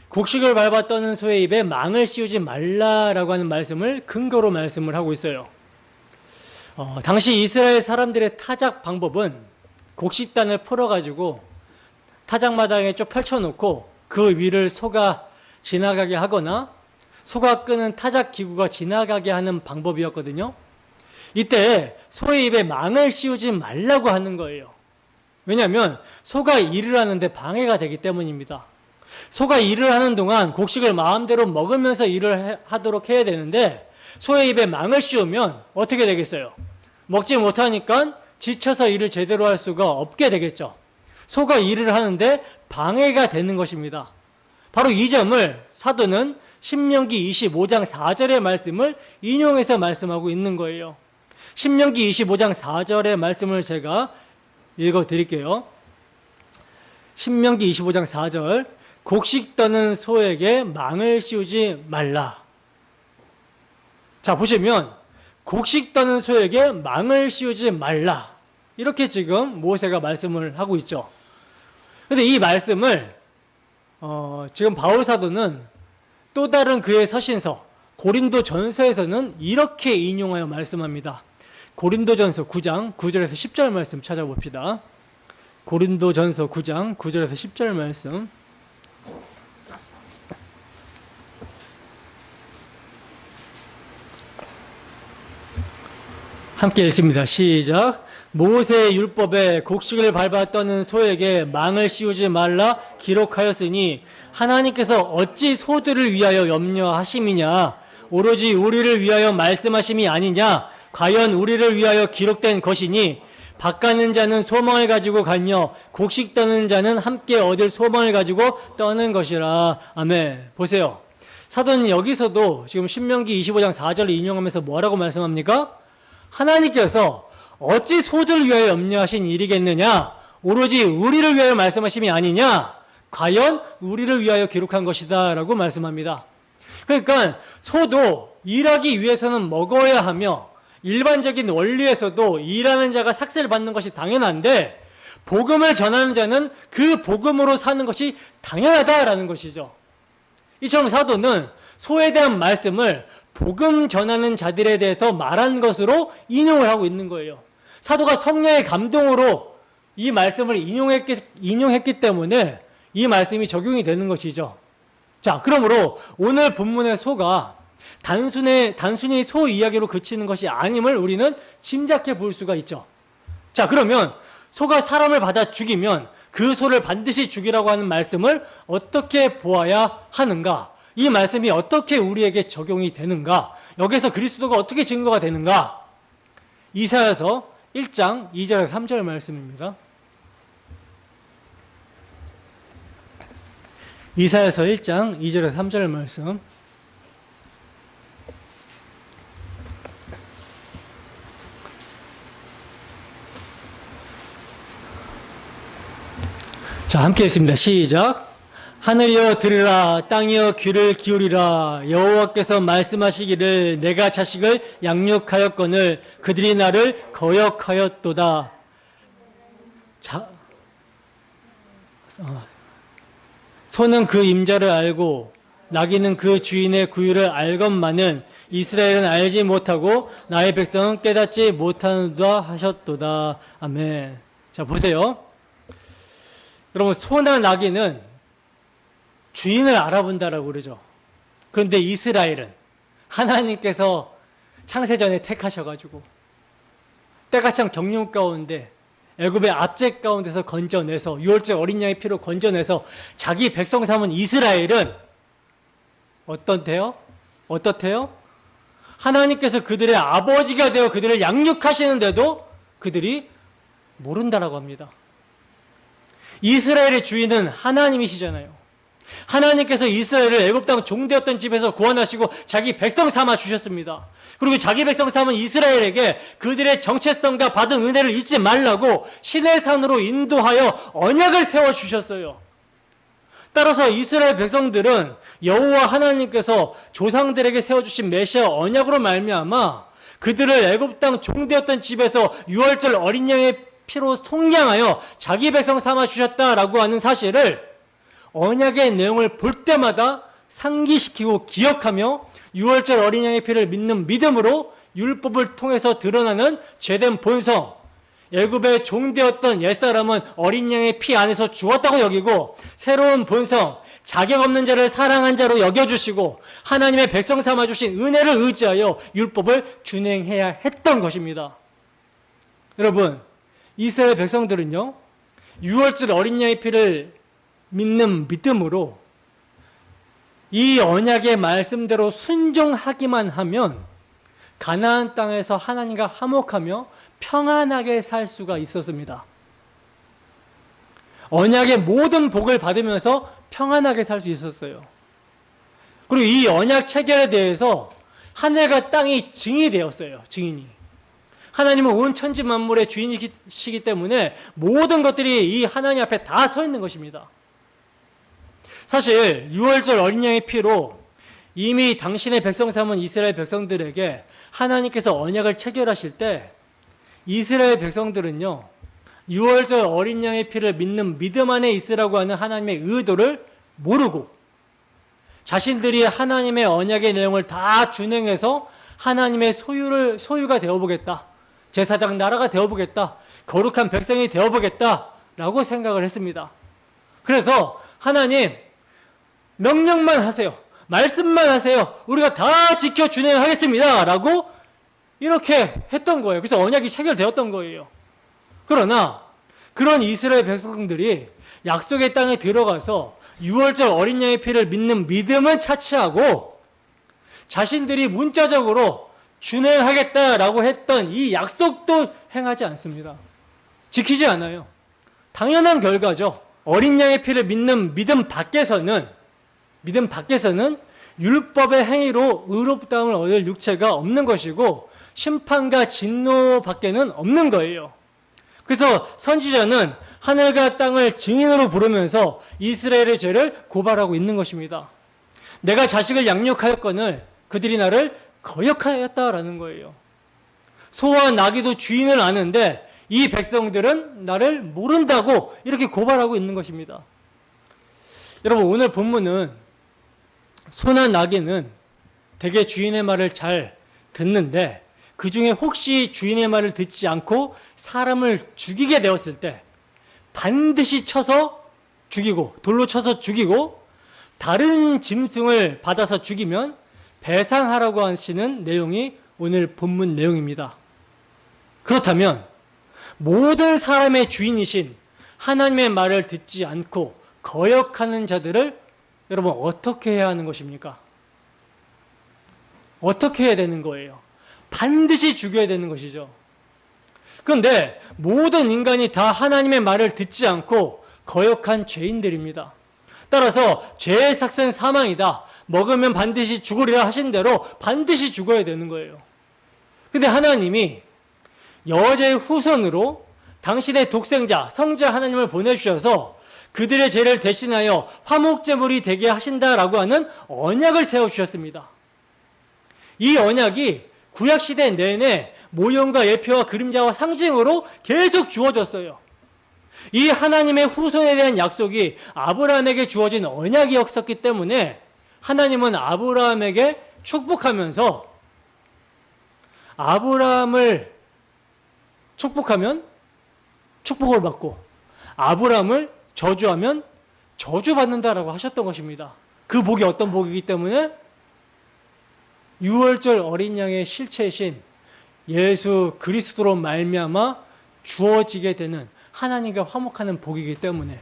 곡식을 밟아 떠는 소의 입에 망을 씌우지 말라라고 하는 말씀을 근거로 말씀을 하고 있어요. 당시 이스라엘 사람들의 타작 방법은 곡식단을 풀어가지고 타작마당에 쭉 펼쳐놓고 그 위를 소가 지나가게 하거나 소가 끄는 타작 기구가 지나가게 하는 방법이었거든요. 이때 소의 입에 망을 씌우지 말라고 하는 거예요. 왜냐하면 소가 일을 하는데 방해가 되기 때문입니다. 소가 일을 하는 동안 곡식을 마음대로 먹으면서 일을 하도록 해야 되는데 소의 입에 망을 씌우면 어떻게 되겠어요? 먹지 못하니까 지쳐서 일을 제대로 할 수가 없게 되겠죠. 소가 일을 하는데 방해가 되는 것입니다. 바로 이 점을 사도는 신명기 25장 4절의 말씀을 인용해서 말씀하고 있는 거예요. 신명기 25장 4절의 말씀을 제가 읽어 드릴게요. 신명기 25장 4절, 곡식 떠는 소에게 망을 씌우지 말라. 자, 보시면 곡식 떠는 소에게 망을 씌우지 말라. 이렇게 지금 모세가 말씀을 하고 있죠. 그런데 이 말씀을 지금 바울 사도는 또 다른 그의 서신서 고린도 전서에서는 이렇게 인용하여 말씀합니다. 고린도 전서 9장 9절에서 10절 말씀 찾아봅시다. 고린도 전서 9장 9절에서 10절 말씀. 함께 읽습니다. 시작. 모세의 율법에 곡식을 밟아 떠는 소에게 망을 씌우지 말라 기록하였으니 하나님께서 어찌 소들을 위하여 염려하심이냐 오로지 우리를 위하여 말씀하심이 아니냐 과연 우리를 위하여 기록된 것이니 밭가는 자는 소망을 가지고 가며 곡식 떠는 자는 함께 얻을 소망을 가지고 떠는 것이라. 아멘. 보세요. 사도는 여기서도 지금 신명기 25장 4절을 인용하면서 뭐라고 말씀합니까? 하나님께서 어찌 소들을 위하여 염려하신 일이겠느냐? 오로지 우리를 위하여 말씀하심이 아니냐? 과연 우리를 위하여 기록한 것이다 라고 말씀합니다. 그러니까 소도 일하기 위해서는 먹어야 하며 일반적인 원리에서도 일하는 자가 삭세를 받는 것이 당연한데 복음을 전하는 자는 그 복음으로 사는 것이 당연하다라는 것이죠. 이처럼 사도는 소에 대한 말씀을 복음 전하는 자들에 대해서 말한 것으로 인용을 하고 있는 거예요. 사도가 성령의 감동으로 이 말씀을 인용했기 때문에 이 말씀이 적용이 되는 것이죠. 자, 그러므로 오늘 본문의 소가 단순히 소 이야기로 그치는 것이 아님을 우리는 짐작해 볼 수가 있죠. 자, 그러면 소가 사람을 받아 죽이면 그 소를 반드시 죽이라고 하는 말씀을 어떻게 보아야 하는가? 이 말씀이 어떻게 우리에게 적용이 되는가? 여기서 그리스도가 어떻게 증거가 되는가? 이사야서 1장 2절에서 3절 말씀입니다. 이사야서 1장 2절에서 3절 말씀. 자, 함께 읽습니다. 시작. 하늘이여 들으라, 땅이여 귀를 기울이라. 여호와께서 말씀하시기를 내가 자식을 양육하였거늘 그들이 나를 거역하였도다. 소는 그 임자를 알고 나귀는 그 주인의 구유를 알건만은 이스라엘은 알지 못하고 나의 백성은 깨닫지 못하는도다 하셨도다. 아멘. 자, 보세요. 여러분, 소나 나귀는 주인을 알아본다라고 그러죠. 그런데 이스라엘은 하나님께서 창세전에 택하셔가지고 때가 참 경륜 가운데 애굽의 압제 가운데서 건져내서 유월절 어린 양의 피로 건져내서 자기 백성 삼은 이스라엘은 어떻대요? 하나님께서 그들의 아버지가 되어 그들을 양육하시는데도 그들이 모른다라고 합니다. 이스라엘의 주인은 하나님이시잖아요. 하나님께서 이스라엘을 애굽 땅 종되었던 집에서 구원하시고 자기 백성 삼아 주셨습니다. 그리고 자기 백성 삼은 이스라엘에게 그들의 정체성과 받은 은혜를 잊지 말라고 신의 산으로 인도하여 언약을 세워 주셨어요. 따라서 이스라엘 백성들은 여호와 하나님께서 조상들에게 세워주신 메시아 언약으로 말미암아 그들을 애굽 땅 종되었던 집에서 유월절 어린 양의 피로 속량하여 자기 백성 삼아 주셨다라고 하는 사실을 언약의 내용을 볼 때마다 상기시키고 기억하며 유월절 어린 양의 피를 믿는 믿음으로 율법을 통해서 드러나는 죄된 본성, 애굽의 종되었던 옛사람은 어린 양의 피 안에서 죽었다고 여기고 새로운 본성, 자격 없는 자를 사랑한 자로 여겨주시고 하나님의 백성 삼아주신 은혜를 의지하여 율법을 준행해야 했던 것입니다. 여러분, 이스라엘 백성들은요, 유월절 어린 양의 피를 믿는 믿음으로 이 언약의 말씀대로 순종하기만 하면 가나안 땅에서 하나님과 화목하며 평안하게 살 수가 있었습니다. 언약의 모든 복을 받으면서 평안하게 살 수 있었어요. 그리고 이 언약 체결에 대해서 하늘과 땅이 증인이 되었어요. 증인이. 하나님은 온 천지 만물의 주인이시기 때문에 모든 것들이 이 하나님 앞에 다 서 있는 것입니다. 사실 6월절 어린 양의 피로 이미 당신의 백성 삼은 이스라엘 백성들에게 하나님께서 언약을 체결하실 때 이스라엘 백성들은요, 6월절 어린 양의 피를 믿는 믿음 안에 있으라고 하는 하나님의 의도를 모르고 자신들이 하나님의 언약의 내용을 다 준행해서 하나님의 소유가 되어보겠다, 제사장 나라가 되어보겠다, 거룩한 백성이 되어보겠다 라고 생각을 했습니다. 그래서 하나님 명령만 하세요, 말씀만 하세요, 우리가 다 지켜 준행하겠습니다 라고 이렇게 했던 거예요. 그래서 언약이 체결되었던 거예요. 그러나 그런 이스라엘 백성들이 약속의 땅에 들어가서 6월절 어린 양의 피를 믿는 믿음은 차치하고 자신들이 문자적으로 준행하겠다라고 했던 이 약속도 행하지 않습니다. 지키지 않아요. 당연한 결과죠. 어린 양의 피를 믿는 믿음 밖에서는 율법의 행위로 의롭다함을 얻을 육체가 없는 것이고 심판과 진노밖에는 없는 거예요. 그래서 선지자는 하늘과 땅을 증인으로 부르면서 이스라엘의 죄를 고발하고 있는 것입니다. 내가 자식을 양육하였거늘 그들이 나를 거역하였다라는 거예요. 소와 나귀도 주인을 아는데 이 백성들은 나를 모른다고 이렇게 고발하고 있는 것입니다. 여러분, 오늘 본문은 소나 나귀는 대개 주인의 말을 잘 듣는데 그 중에 혹시 주인의 말을 듣지 않고 사람을 죽이게 되었을 때 반드시 쳐서 죽이고, 돌로 쳐서 죽이고 다른 짐승을 받아서 죽이면 배상하라고 하시는 내용이 오늘 본문 내용입니다. 그렇다면 모든 사람의 주인이신 하나님의 말을 듣지 않고 거역하는 자들을 여러분 어떻게 해야 하는 것입니까? 어떻게 해야 되는 거예요? 반드시 죽여야 되는 것이죠. 그런데 모든 인간이 다 하나님의 말을 듣지 않고 거역한 죄인들입니다. 따라서 죄의 삭은 사망이다, 먹으면 반드시 죽으리라 하신 대로 반드시 죽어야 되는 거예요. 근데 하나님이 여자의 후손으로 당신의 독생자 성자 하나님을 보내주셔서 그들의 죄를 대신하여 화목제물이 되게 하신다라고 하는 언약을 세워주셨습니다. 이 언약이 구약시대 내내 모형과 예표와 그림자와 상징으로 계속 주어졌어요. 이 하나님의 후손에 대한 약속이 아브라함에게 주어진 언약이었기 때문에 하나님은 아브라함에게 축복하면서 아브라함을 축복하면 축복을 받고 아브라함을 저주하면 저주받는다라고 하셨던 것입니다. 그 복이 어떤 복이기 때문에 6월절 어린 양의 실체이신 예수 그리스도로 말미암아 주어지게 되는 하나님과 화목하는 복이기 때문에,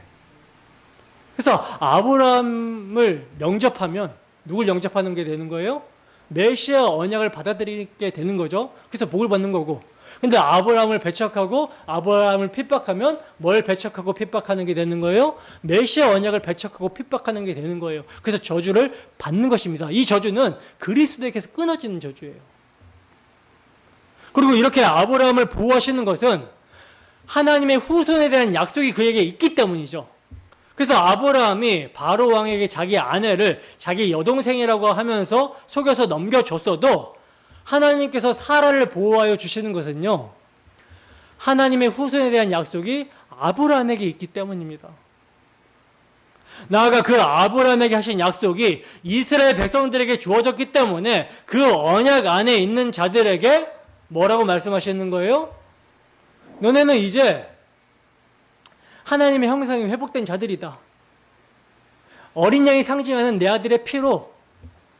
그래서 아브라함을 영접하면 누굴 영접하는 게 되는 거예요? 메시아 언약을 받아들이게 되는 거죠. 그래서 복을 받는 거고, 근데 아브라함을 배척하고 아브라함을 핍박하면 뭘 배척하고 핍박하는 게 되는 거예요? 메시아 언약을 배척하고 핍박하는 게 되는 거예요. 그래서 저주를 받는 것입니다. 이 저주는 그리스도에게서 끊어지는 저주예요. 그리고 이렇게 아브라함을 보호하시는 것은 하나님의 후손에 대한 약속이 그에게 있기 때문이죠. 그래서 아브라함이 바로 왕에게 자기 아내를 자기 여동생이라고 하면서 속여서 넘겨줬어도 하나님께서 사라를 보호하여 주시는 것은요, 하나님의 후손에 대한 약속이 아브라함에게 있기 때문입니다. 나아가 그 아브라함에게 하신 약속이 이스라엘 백성들에게 주어졌기 때문에 그 언약 안에 있는 자들에게 뭐라고 말씀하시는 거예요? 너네는 이제 하나님의 형상이 회복된 자들이다. 어린 양이 상징하는 내 아들의 피로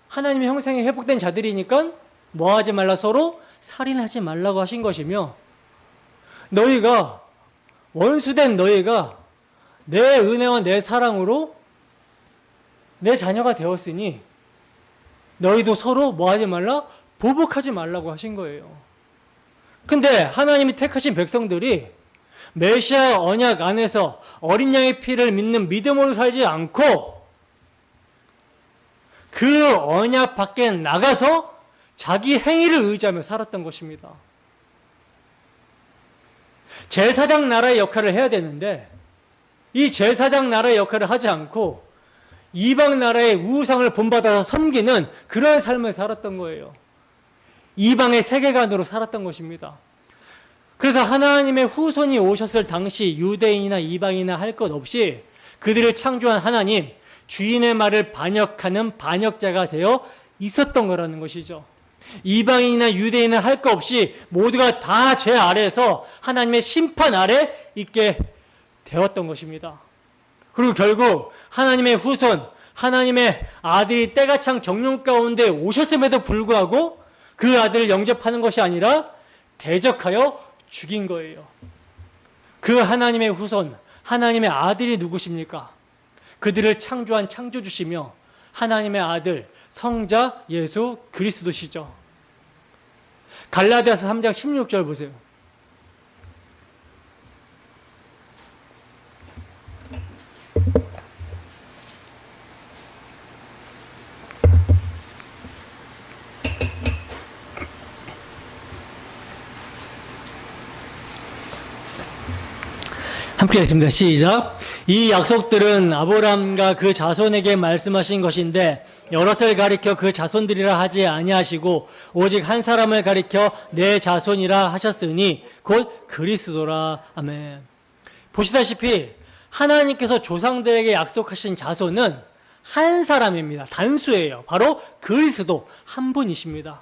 하나님의 형상이 회복된 자들이니까 뭐 하지 말라, 서로 살인하지 말라고 하신 것이며, 너희가 원수된 너희가 내 은혜와 내 사랑으로 내 자녀가 되었으니 너희도 서로 뭐 하지 말라? 보복하지 말라고 하신 거예요. 근데 하나님이 택하신 백성들이 메시아 언약 안에서 어린 양의 피를 믿는 믿음으로 살지 않고 그 언약 밖에 나가서 자기 행위를 의지하며 살았던 것입니다. 제사장 나라의 역할을 해야 되는데 이 제사장 나라의 역할을 하지 않고 이방 나라의 우상을 본받아서 섬기는 그런 삶을 살았던 거예요. 이방의 세계관으로 살았던 것입니다. 그래서 하나님의 후손이 오셨을 당시 유대인이나 이방인이나 할 것 없이 그들을 창조한 하나님, 주인의 말을 반역하는 반역자가 되어 있었던 거라는 것이죠. 이방인이나 유대인은 할 것 없이 모두가 다 죄 아래에서 하나님의 심판 아래 있게 되었던 것입니다. 그리고 결국 하나님의 후손, 하나님의 아들이 때가 찬 정령 가운데 오셨음에도 불구하고 그 아들을 영접하는 것이 아니라 대적하여 죽인 거예요. 그 하나님의 후손, 하나님의 아들이 누구십니까? 그들을 창조한 창조주시며 하나님의 아들, 성자 예수 그리스도시죠. 갈라디아서 3장 16절 보세요. 함께 하겠습니다. 시작. 이 약속들은 아브라함과 그 자손에게 말씀하신 것인데 여럿을 가리켜 그 자손들이라 하지 아니하시고 오직 한 사람을 가리켜 내 자손이라 하셨으니 곧 그리스도라. 아멘. 보시다시피 하나님께서 조상들에게 약속하신 자손은 한 사람입니다. 단수예요. 바로 그리스도 한 분이십니다.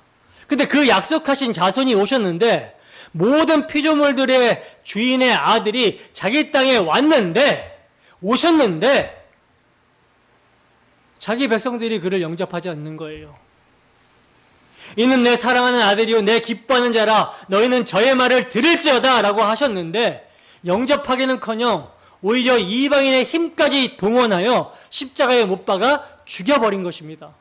근데 그 약속하신 자손이 오셨는데 모든 피조물들의 주인의 아들이 자기 땅에 오셨는데 자기 백성들이 그를 영접하지 않는 거예요. 이는 내 사랑하는 아들이요 내 기뻐하는 자라 너희는 저의 말을 들을지어다 라고 하셨는데 영접하기는커녕 오히려 이방인의 힘까지 동원하여 십자가에 못 박아 죽여버린 것입니다.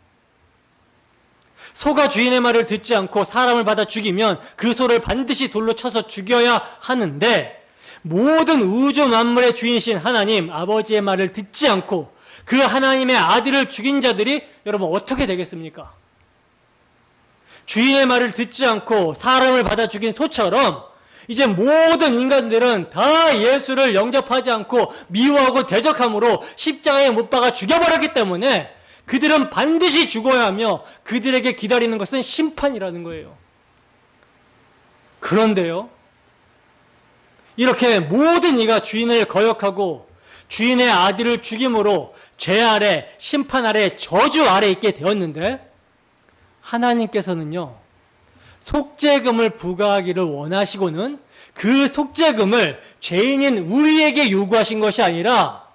소가 주인의 말을 듣지 않고 사람을 받아 죽이면 그 소를 반드시 돌로 쳐서 죽여야 하는데 모든 우주 만물의 주인이신 하나님 아버지의 말을 듣지 않고 그 하나님의 아들을 죽인 자들이 여러분 어떻게 되겠습니까? 주인의 말을 듣지 않고 사람을 받아 죽인 소처럼 이제 모든 인간들은 다 예수를 영접하지 않고 미워하고 대적함으로 십자가에 못 박아 죽여버렸기 때문에 그들은 반드시 죽어야 하며 그들에게 기다리는 것은 심판이라는 거예요. 그런데요, 이렇게 모든 이가 주인을 거역하고 주인의 아들을 죽임으로 죄 아래, 심판 아래, 저주 아래 있게 되었는데 하나님께서는요, 속죄금을 부과하기를 원하시고는 그 속죄금을 죄인인 우리에게 요구하신 것이 아니라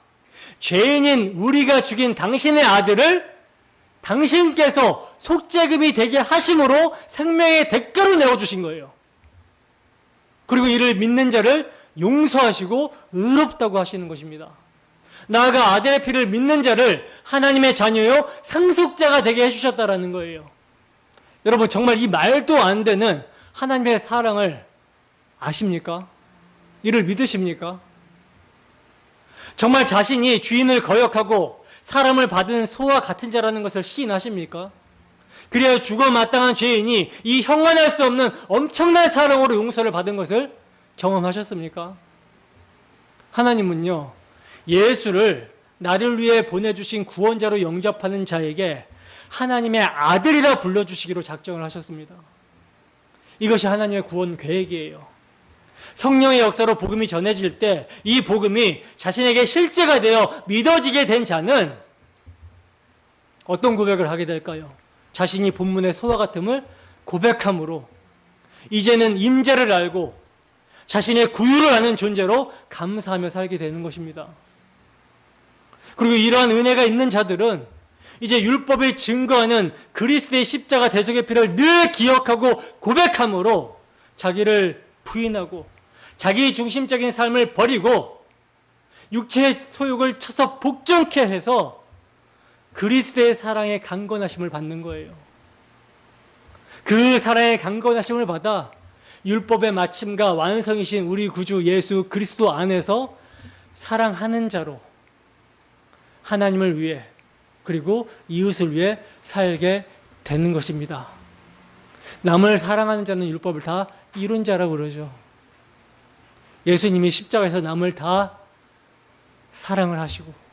죄인인 우리가 죽인 당신의 아들을 당신께서 속죄금이 되게 하심으로 생명의 대가로 내어주신 거예요. 그리고 이를 믿는 자를 용서하시고 의롭다고 하시는 것입니다. 나아가 아들의 피를 믿는 자를 하나님의 자녀요 상속자가 되게 해주셨다라는 거예요. 여러분 정말 이 말도 안 되는 하나님의 사랑을 아십니까? 이를 믿으십니까? 정말 자신이 주인을 거역하고 사람을 받은 소와 같은 자라는 것을 시인하십니까? 그래야 죽어 마땅한 죄인이 이 형언할 수 없는 엄청난 사랑으로 용서를 받은 것을 경험하셨습니까? 하나님은요, 예수를 나를 위해 보내주신 구원자로 영접하는 자에게 하나님의 아들이라 불러주시기로 작정을 하셨습니다. 이것이 하나님의 구원 계획이에요. 성령의 역사로 복음이 전해질 때 이 복음이 자신에게 실제가 되어 믿어지게 된 자는 어떤 고백을 하게 될까요? 자신이 본문의 소와 같음을 고백함으로 이제는 임재를 알고 자신의 구유를 아는 존재로 감사하며 살게 되는 것입니다. 그리고 이러한 은혜가 있는 자들은 이제 율법이 증거하는 그리스도의 십자가 대속의 피를 늘 기억하고 고백함으로 자기를 부인하고 자기 중심적인 삶을 버리고 육체의 소욕을 쳐서 복종케 해서 그리스도의 사랑의 강건하심을 받는 거예요. 그 사랑의 강건하심을 받아 율법의 마침과 완성이신 우리 구주 예수 그리스도 안에서 사랑하는 자로 하나님을 위해 그리고 이웃을 위해 살게 되는 것입니다. 남을 사랑하는 자는 율법을 다 이룬 자라고 그러죠. 예수님이 십자가에서 남을 다 사랑을 하시고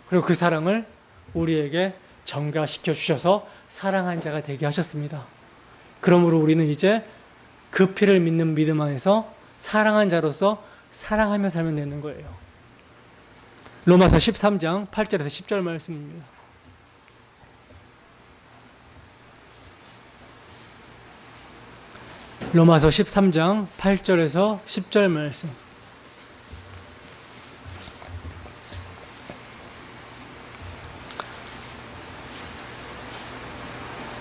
그리고 그 사랑을 우리에게 전가시켜 주셔서 사랑한 자가 되게 하셨습니다. 그러므로 우리는 이제 그 피를 믿는 믿음 안에서 사랑한 자로서 사랑하며 살면 되는 거예요. 로마서 13장 8절에서 10절 말씀입니다. 로마서 13장 8절에서 10절 말씀.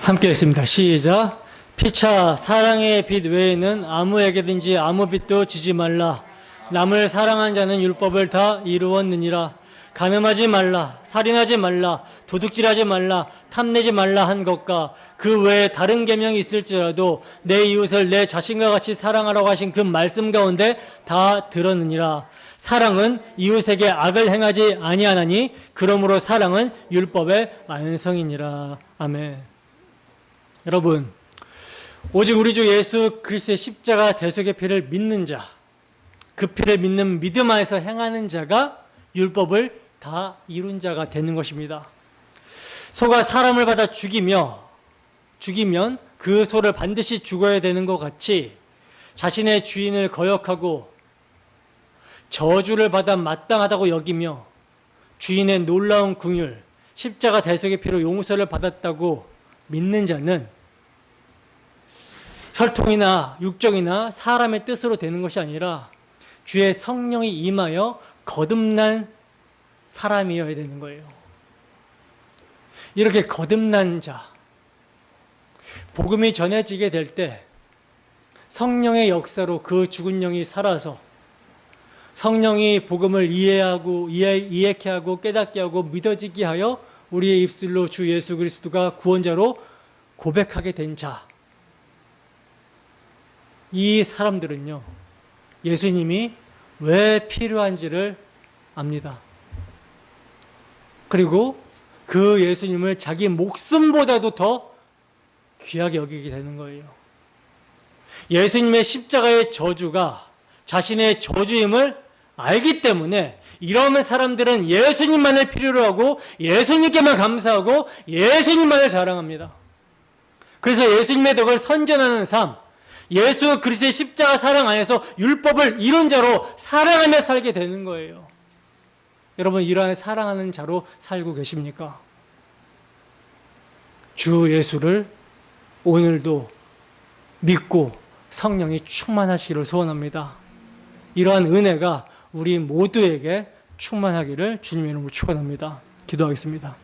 함께 읽습니다. 시작. 피차 사랑의 빛 외에는 아무에게든지 아무 빛도 지지 말라. 남을 사랑한 자는 율법을 다 이루었느니라. 간음하지 말라, 살인하지 말라, 도둑질하지 말라, 탐내지 말라 한 것과 그 외에 다른 계명이 있을지라도 내 이웃을 내 자신과 같이 사랑하라고 하신 그 말씀 가운데 다 들었느니라. 사랑은 이웃에게 악을 행하지 아니하나니 그러므로 사랑은 율법의 완성이니라. 아멘. 여러분, 오직 우리 주 예수 그리스도의 십자가 대속의 피를 믿는 자, 그 피를 믿는 믿음 안에서 행하는 자가 율법을 다 이룬 자가 되는 것입니다. 소가 사람을 받아 죽이면 그 소를 반드시 죽어야 되는 것 같이 자신의 주인을 거역하고 저주를 받아 마땅하다고 여기며 주인의 놀라운 긍휼, 십자가 대속의 피로 용서를 받았다고 믿는 자는 혈통이나 육정이나 사람의 뜻으로 되는 것이 아니라 주의 성령이 임하여 거듭난 사람이어야 되는 거예요. 이렇게 거듭난 자, 복음이 전해지게 될 때 성령의 역사로 그 죽은 영이 살아서 성령이 복음을 이해케 하고 깨닫게 하고 믿어지게 하여 우리의 입술로 주 예수 그리스도가 구원자로 고백하게 된 자, 이 사람들은요, 예수님이 왜 필요한지를 압니다. 그리고 그 예수님을 자기 목숨보다도 더 귀하게 여기게 되는 거예요. 예수님의 십자가의 저주가 자신의 저주임을 알기 때문에 이러면 사람들은 예수님만을 필요로 하고 예수님께만 감사하고 예수님만을 자랑합니다. 그래서 예수님의 덕을 선전하는 삶, 예수 그리스도의 십자가 사랑 안에서 율법을 이룬 자로 사랑하며 살게 되는 거예요. 여러분, 이러한 사랑하는 자로 살고 계십니까? 주 예수를 오늘도 믿고 성령이 충만하시기를 소원합니다. 이러한 은혜가 우리 모두에게 충만하기를 주님의 이름으로 축원합니다. 기도하겠습니다.